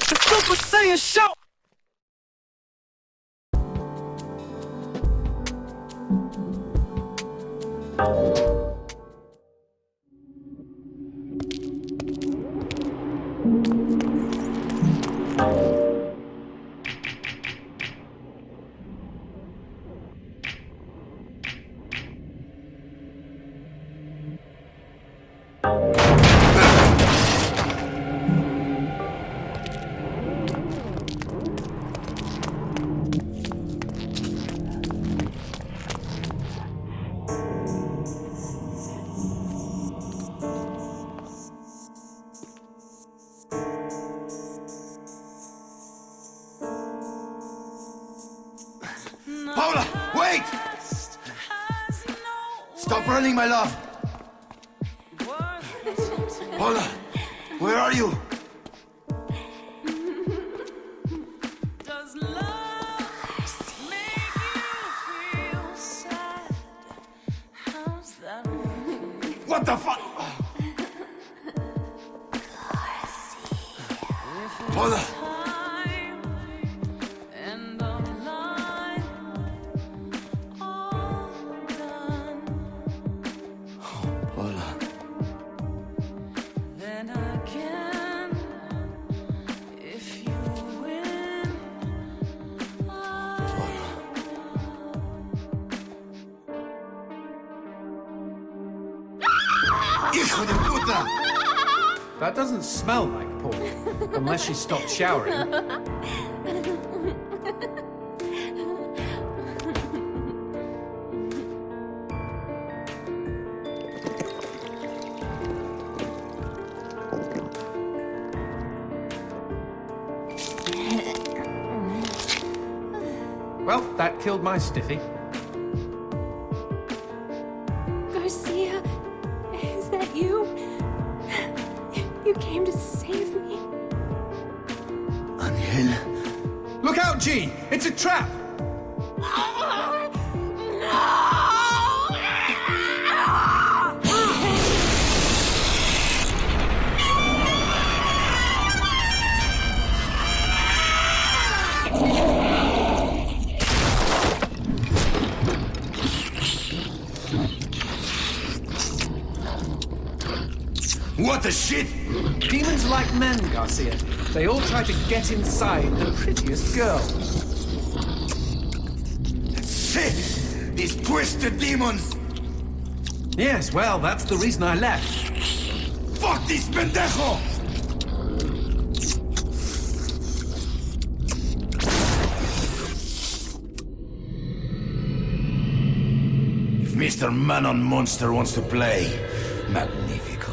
The Super Saiyan show! Paula, wait! Stop running, my love! Paula, where are you? What the fuck? Paula! Hijo de puta! That doesn't smell like Paula, unless she stopped showering. Well, that killed my stiffy. Garcia, is that you? You came to save me. Angel. Look out, G! It's a trap! What the shit? Demons like men, Garcia. They all try to get inside the prettiest girl. Shit! These twisted demons! Yes, well, that's the reason I left. Fuck this pendejo! If Mr. Man-on Monster wants to play, magnifico.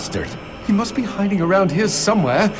bastard? He must be hiding around here somewhere.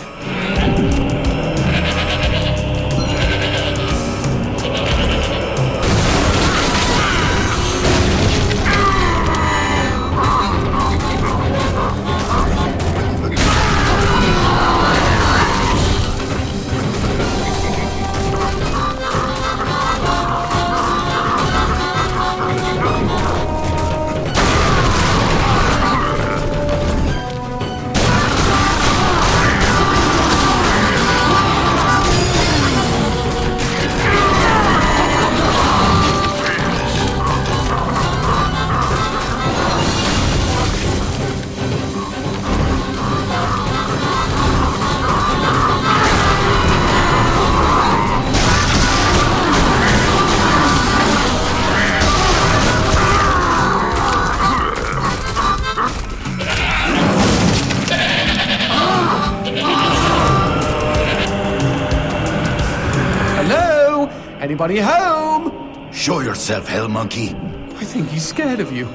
Anybody home? Show yourself, Hell Monkey. I think he's scared of you.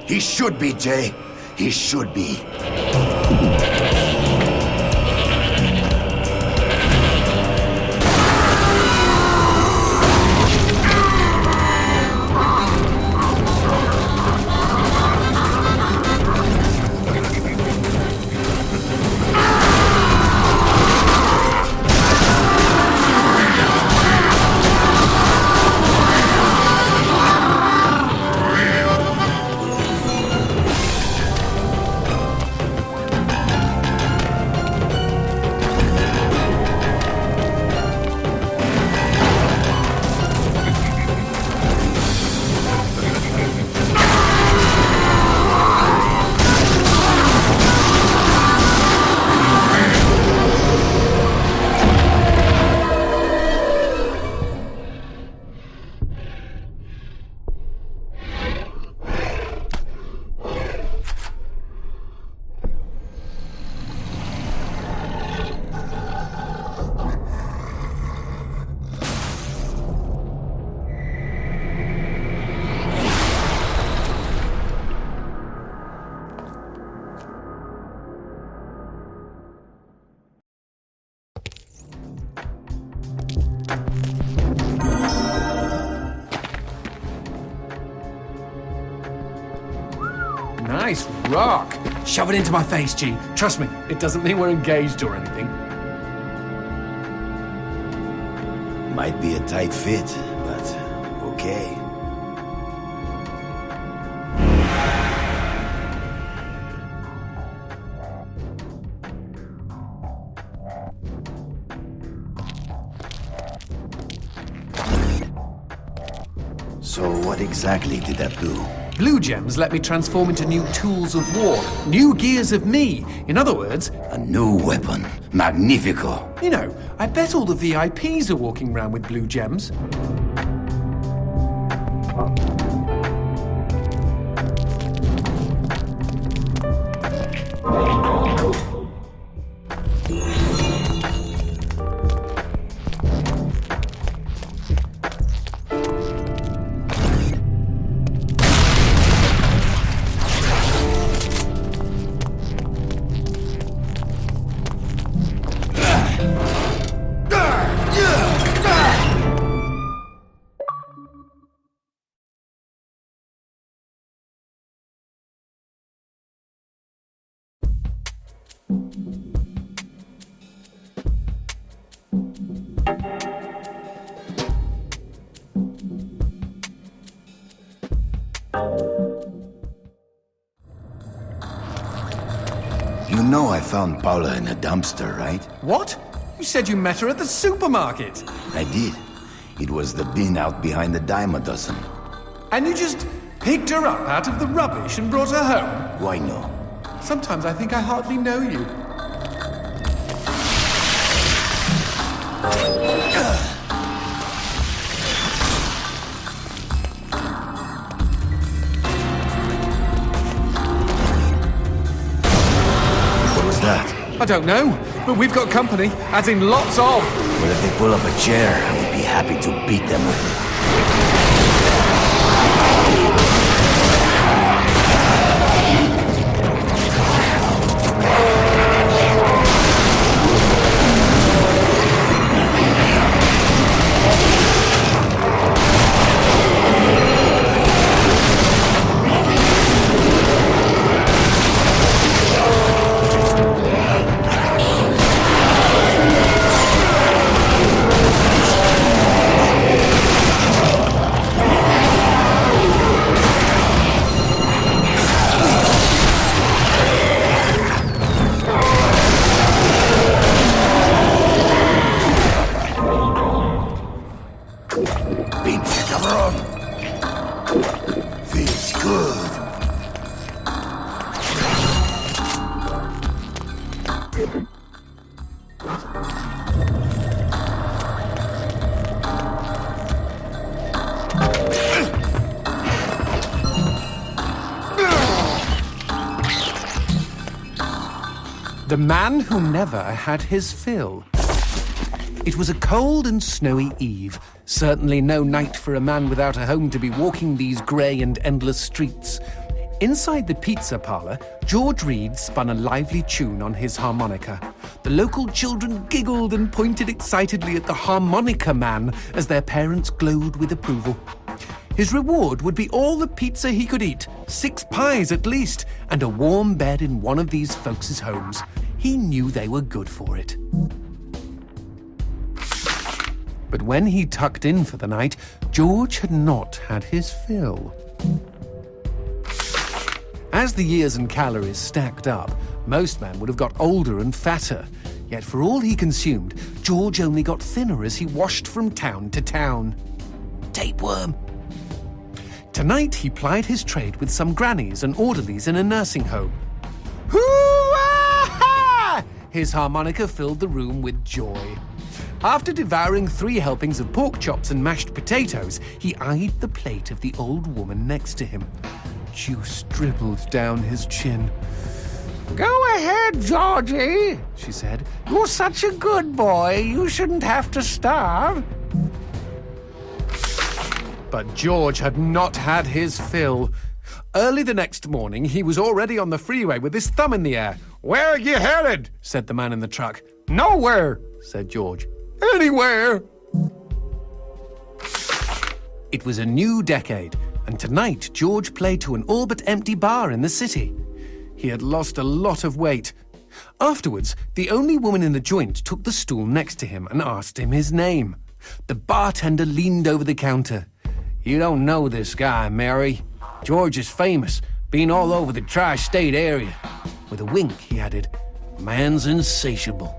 He should be, Jay. He should be. Nice rock. Shove it into my face, G. Trust me, it doesn't mean we're engaged or anything. Might be a tight fit, but okay. So what exactly did that do? Blue gems let me transform into new tools of war, new gears of me. In other words, A new weapon. Magnifico. you know, I bet all the VIPs are walking around with blue gems. You know I found Paula in a dumpster, right? What? You said you met her at the supermarket. I did. It was the bin out behind the dime a dozen. And you just picked her up out of the rubbish and brought her home? Why no? Sometimes I think I hardly know you. What was that? I don't know, but we've got company, as in lots of. Well, if they pull up a chair, I would be happy to beat them with it. Pinche cabrón. Feels good. The man who never had his fill. It was a cold and snowy eve. Certainly no night for a man without a home to be walking these grey and endless streets. Inside the pizza parlour, George Reed spun a lively tune on his harmonica. The local children giggled and pointed excitedly at the harmonica man as their parents glowed with approval. His reward would be all the pizza he could eat, 6 pies at least, and a warm bed in one of these folks' homes. He knew they were good for it. But when he tucked in for the night, George had not had his fill. As the years and calories stacked up, most men would have got older and fatter. Yet for all he consumed, George only got thinner as he washed from town to town. Tapeworm. Tonight he plied his trade with some grannies and orderlies in a nursing home. Hoo-ah! His harmonica filled the room with joy. After devouring 3 helpings of pork chops and mashed potatoes, he eyed the plate of the old woman next to him. Juice dribbled down his chin. "Go ahead, Georgie," she said. "You're such a good boy, you shouldn't have to starve." But George had not had his fill. Early the next morning, he was already on the freeway with his thumb in the air. "Where are you headed?" said the man in the truck. "Nowhere," said George. "Anywhere." It was a new decade, and tonight George played to an all but empty bar in the city. He had lost a lot of weight. Afterwards, the only woman in the joint took the stool next to him and asked him his name. The bartender leaned over the counter. "You don't know this guy, Mary. George is famous, been all over the tri-state area." With a wink, he added, "Man's insatiable."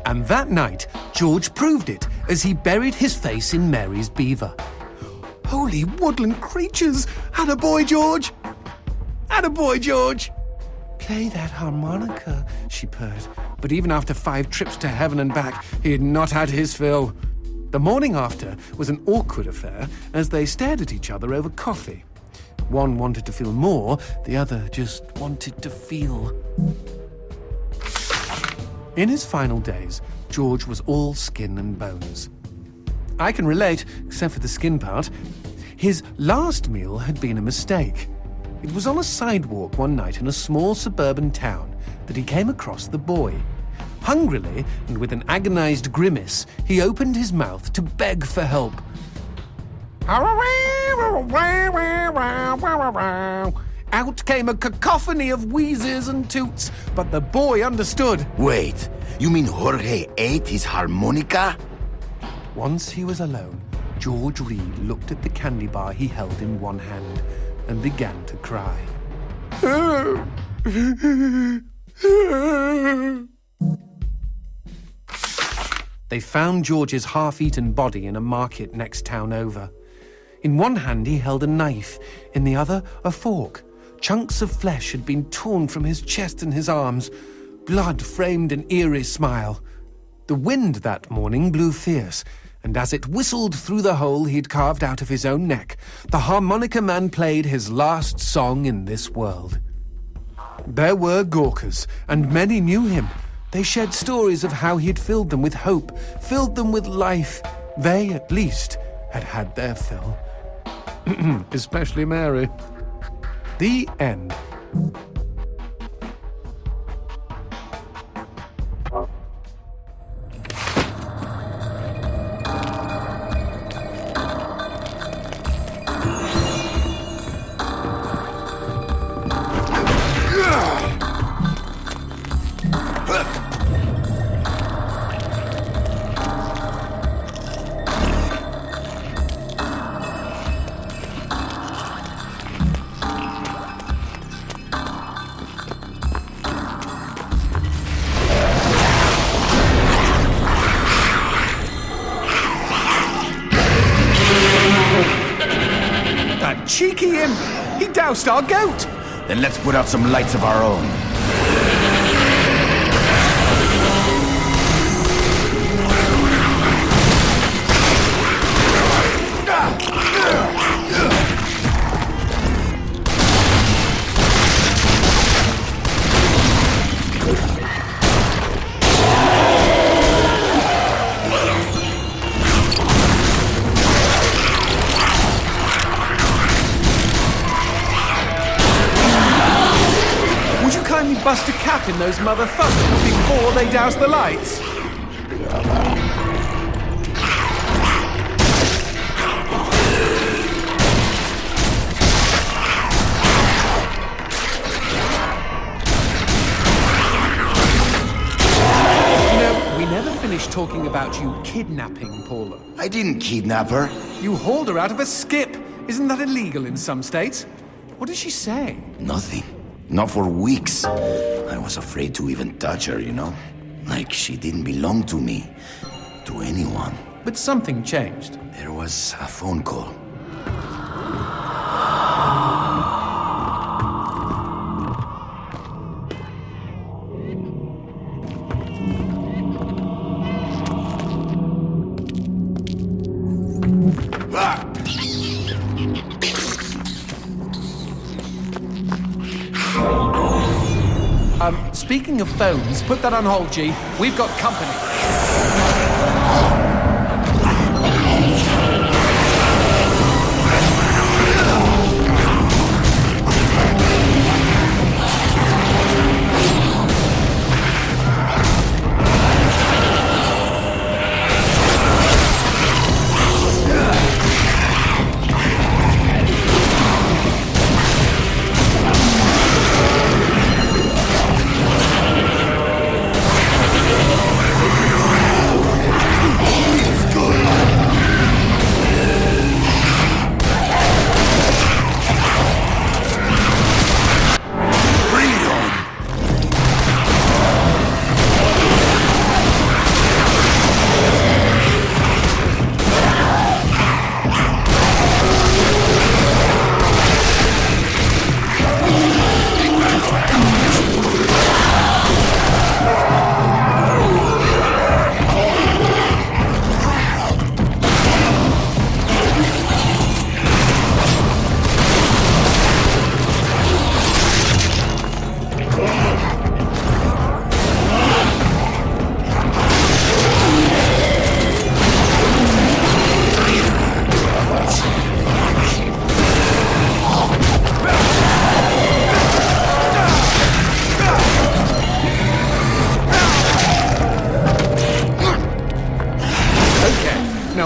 And that night, George proved it as he buried his face in Mary's beaver. Holy woodland creatures! Attaboy, George! Attaboy, George! "Play that harmonica," she purred. But even after 5 trips to heaven and back, he had not had his fill. The morning after was an awkward affair as they stared at each other over coffee. One wanted to feel more, the other just wanted to feel. In his final days, George was all skin and bones. I can relate, except for the skin part. His last meal had been a mistake. It was on a sidewalk one night in a small suburban town that he came across the boy. Hungrily, and with an agonized grimace, he opened his mouth to beg for help. Out came a cacophony of wheezes and toots, but the boy understood. Wait, you mean Jorge ate his harmonica? Once he was alone, George Reed looked at the candy bar he held in one hand and began to cry. They found George's half-eaten body in a market next town over. In one hand he held a knife, in the other a fork. Chunks of flesh had been torn from his chest and his arms. Blood framed an eerie smile. The wind that morning blew fierce, and as it whistled through the hole he'd carved out of his own neck, the harmonica man played his last song in this world. There were Gawkers, and many knew him. They shared stories of how he'd filled them with hope, filled them with life. They, at least, had had their fill. Especially Mary. The end. cheeky him! He doused our goat! Then let's put out some lights of our own. Bust a cap in those motherfuckers before they douse the lights. You know, we never finished talking about you kidnapping Paula. I didn't kidnap her. You hauled her out of a skip. Isn't that illegal in some states? What did she say? Nothing. Not for weeks. I was afraid to even touch her, you know? Like she didn't belong to me. To anyone. But something changed. There was a phone call. Speaking of phones, put that on hold, G. We've got company.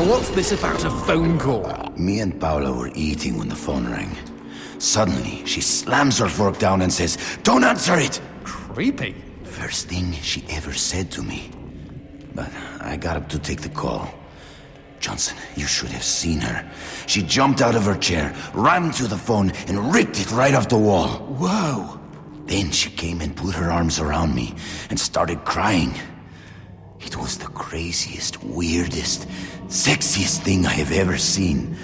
What's this about a phone call? Me and Paula were eating when the phone rang. Suddenly, she slams her fork down and says, "Don't answer it!" Creepy. First thing she ever said to me. But I got up to take the call. Johnson, you should have seen her. She jumped out of her chair, ran to the phone, and ripped it right off the wall. Whoa. Then she came and put her arms around me and started crying. It was the craziest, weirdest, sexiest thing I have ever seen.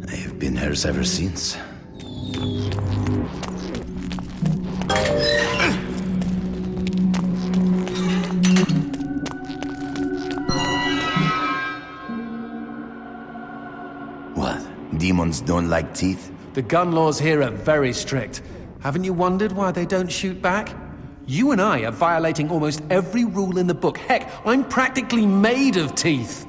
I have been hers ever since. What? Demons don't like teeth? The gun laws here are very strict. Haven't you wondered why they don't shoot back? You and I are violating almost every rule in the book. Heck, I'm practically made of teeth.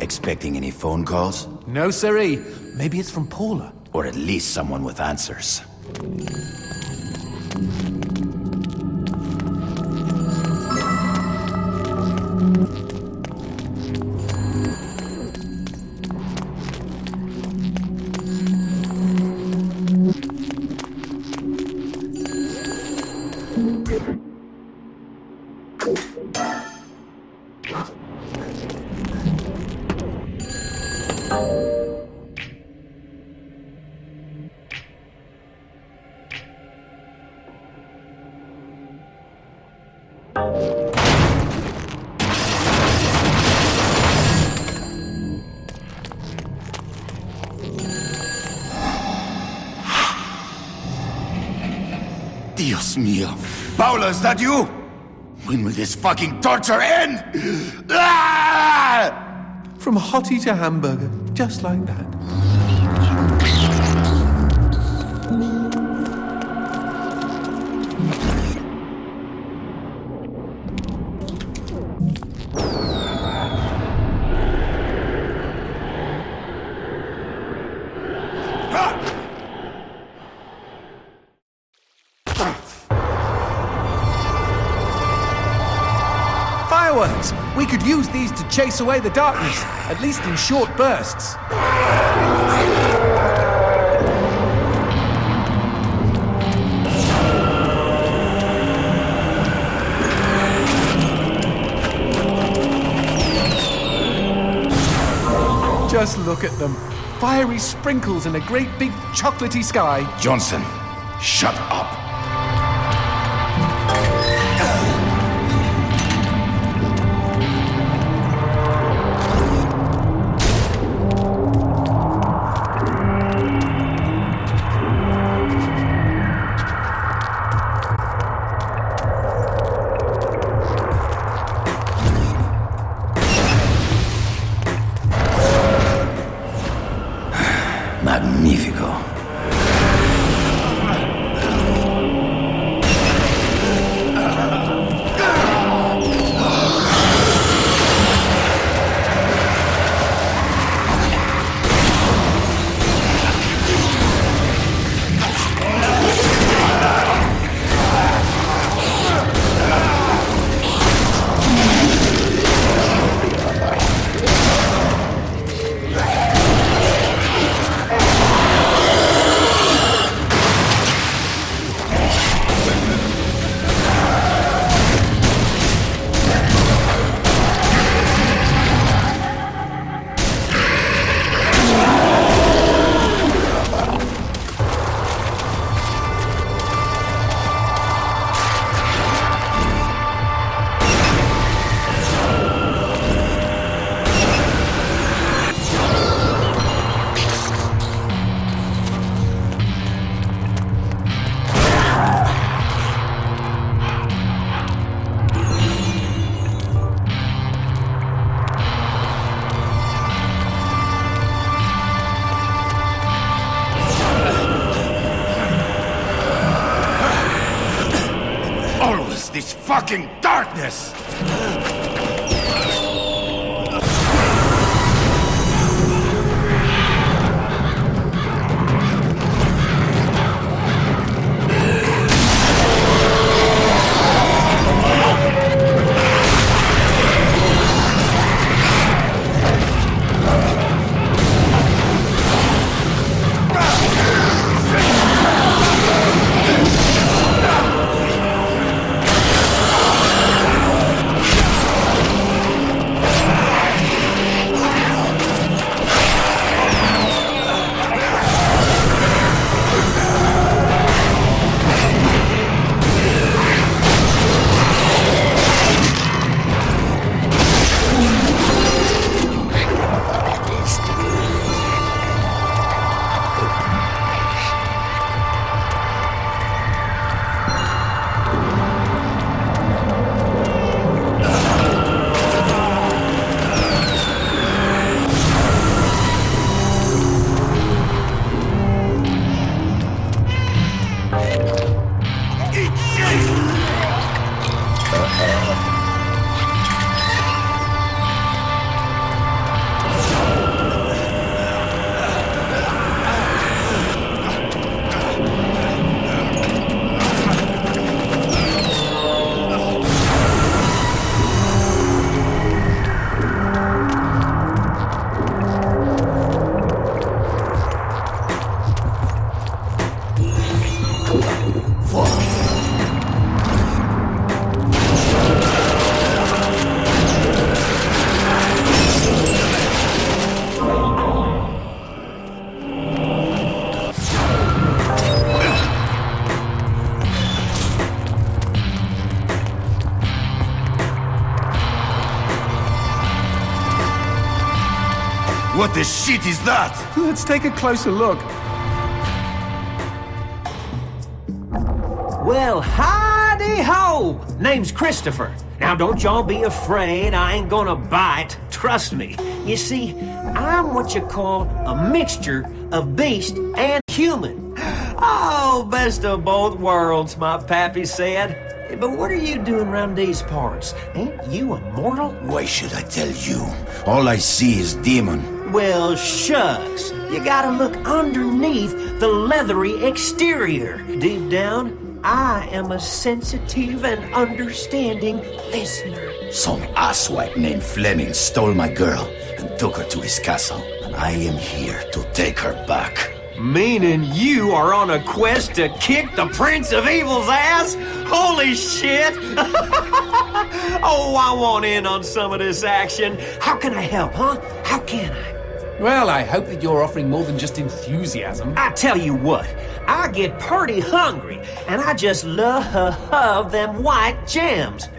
Expecting any phone calls? No, siree. Maybe it's from Paula. Or at least someone with answers. Dios mío. Paula, is that you? When will this fucking torture end? Ah! From hottie to hamburger, just like that. Fireworks! We could use these to chase away the darkness, at least in short bursts. Just look at them. Fiery sprinkles in a great big chocolatey sky. Johnson, shut up. Magnifico. This fucking darkness! What the shit is that? Let's take a closer look. Well, howdy-ho! Name's Christopher. Now, don't y'all be afraid. I ain't gonna bite. Trust me. You see, I'm what you call a mixture of beast and human. Oh, best of both worlds, my pappy said. Hey, but what are you doing around these parts? Ain't you immortal? Why should I tell you? All I see is demon. Well, shucks. You gotta look underneath the leathery exterior. Deep down, I am a sensitive and understanding listener. Some asswipe named Fleming stole my girl and took her to his castle. I am here to take her back. Meaning you are on a quest to kick the Prince of Evil's ass? Holy shit! Oh, I want in on some of this action. How can I help, huh? How can I? Well, I hope that you're offering more than just enthusiasm. I tell you what, I get pretty hungry, and I just love them white gems.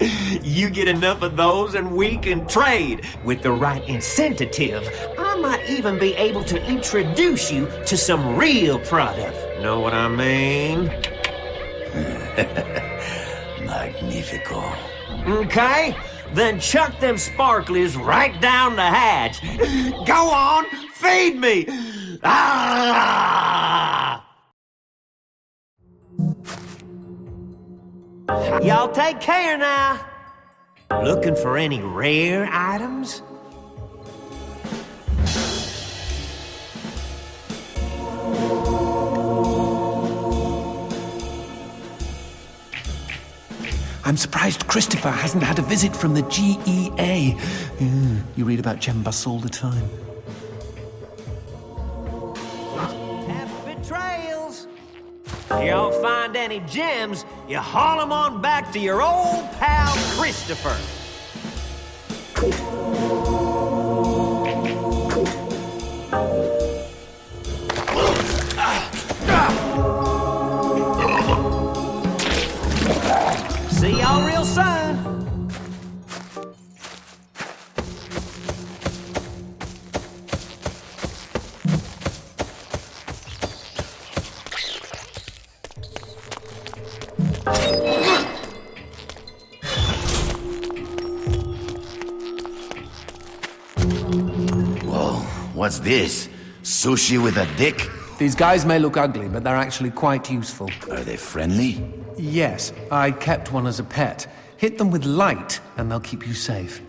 You get enough of those and we can trade. With the right incentive, I might even be able to introduce you to some real product. Know what I mean? Magnifico. Okay, then chuck them sparklies right down the hatch. Go on, feed me! Ah! Y'all take care now. Looking for any rare items? I'm surprised Christopher hasn't had a visit from the GEA. You read about gem busts all the time. Happy trails. If y'all find any gems, you haul them on back to your old pal Christopher. See y'all real soon. Whoa, what's this? Sushi with a dick? These guys may look ugly, but they're actually quite useful. Are they friendly? Yes, I kept one as a pet. Hit them with light, and they'll keep you safe.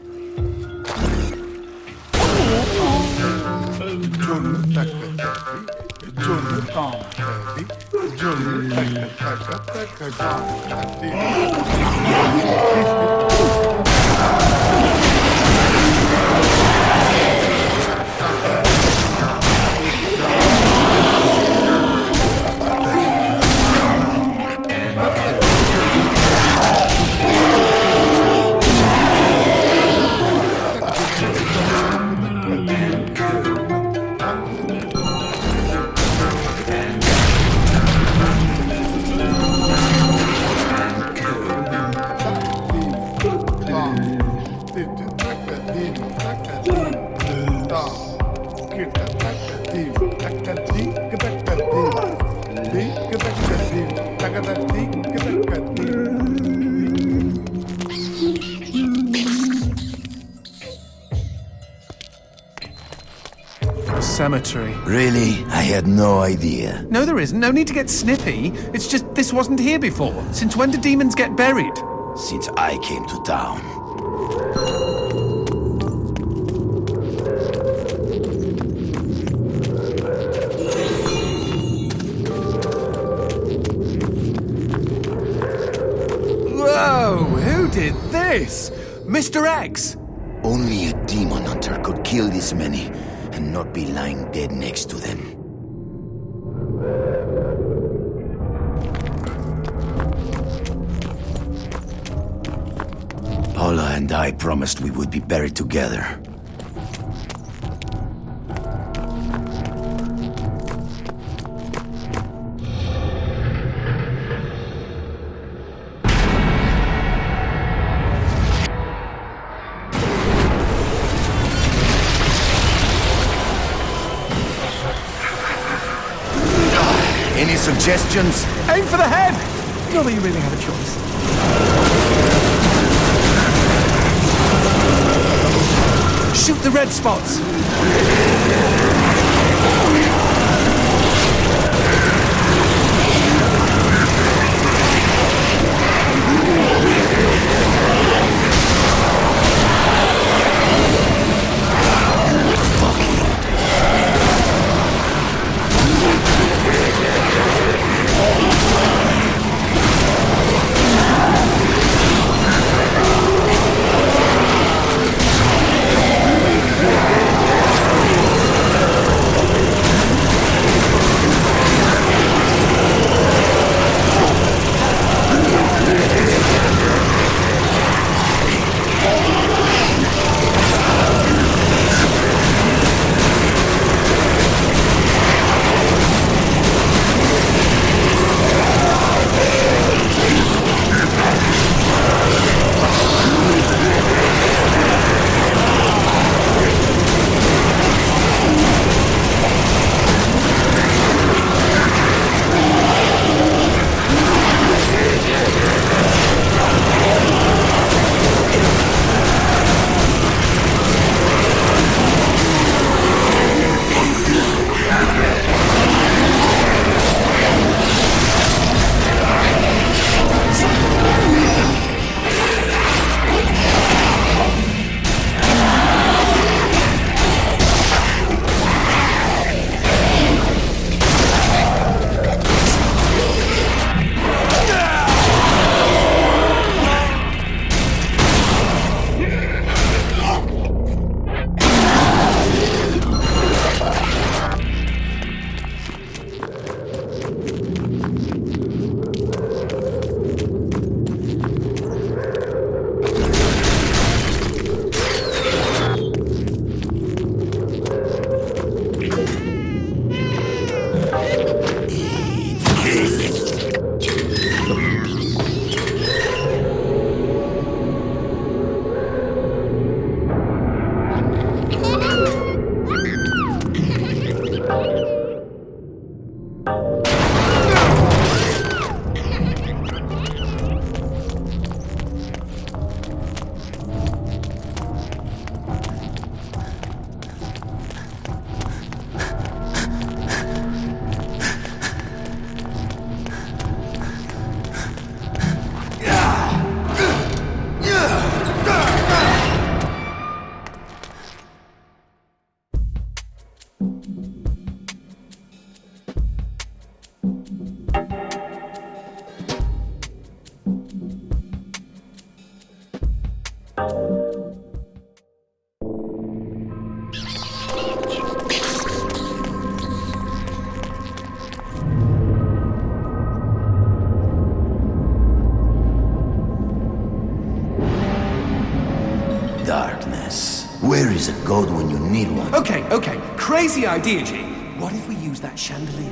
Cemetery. Really? I had no idea. No, there isn't. No need to get snippy. It's just this wasn't here before. Since when do demons get buried? Since I came to town. Whoa! Who did this? Mr. X! Only a demon hunter could kill this many and not be lying dead next to them. Paula and I promised we would be buried together. Any suggestions? Aim for the head! Not that you really have a choice. Shoot the red spots! Darkness. Where is a god when you need one? Okay. Crazy idea, G. What if we use that chandelier?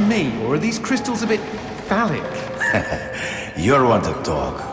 Me, or are these crystals a bit phallic? You're one to talk.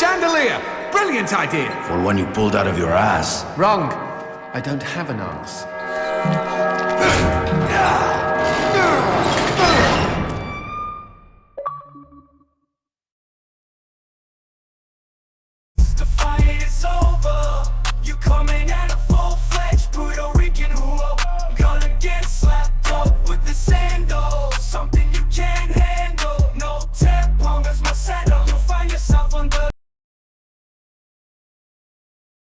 chandelier! Brilliant idea! For one you pulled out of your ass. Wrong. I don't have an arse. The fight is over. You coming out.